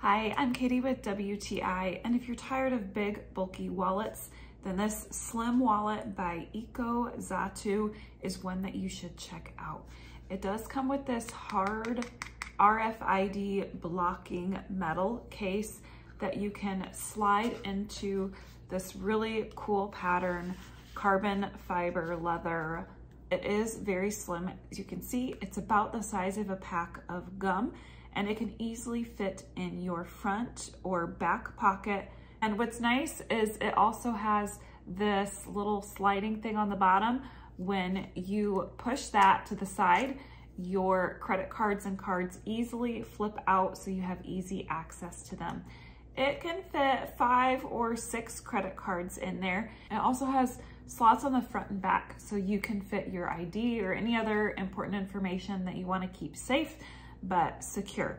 Hi, I'm Katie with WTI, and if you're tired of big, bulky wallets, then this slim wallet by ECOZATU is one that you should check out. It does come with this hard RFID blocking metal case that you can slide into this really cool pattern, carbon fiber leather. It is very slim. As you can see, it's about the size of a pack of gum, and it can easily fit in your front or back pocket. And what's nice is it also has this little sliding thing on the bottom. When you push that to the side, your credit cards and cards easily flip out so you have easy access to them. It can fit 5 or 6 credit cards in there. It also has slots on the front and back so you can fit your ID or any other important information that you want to keep safe but secure.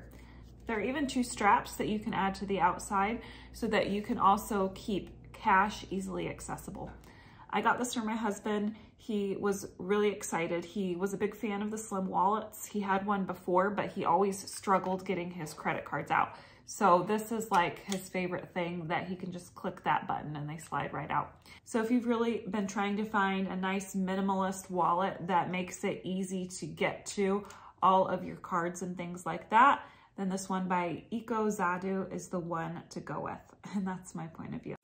There are even 2 straps that you can add to the outside so that you can also keep cash easily accessible. I got this for my husband. He was really excited. He was a big fan of the slim wallets. He had one before, but he always struggled getting his credit cards out. So this is like his favorite thing, that he can just click that button and they slide right out. So if you've really been trying to find a nice minimalist wallet that makes it easy to get to all of your cards and things like that, then this one by ECOZATU is the one to go with. And that's my point of view.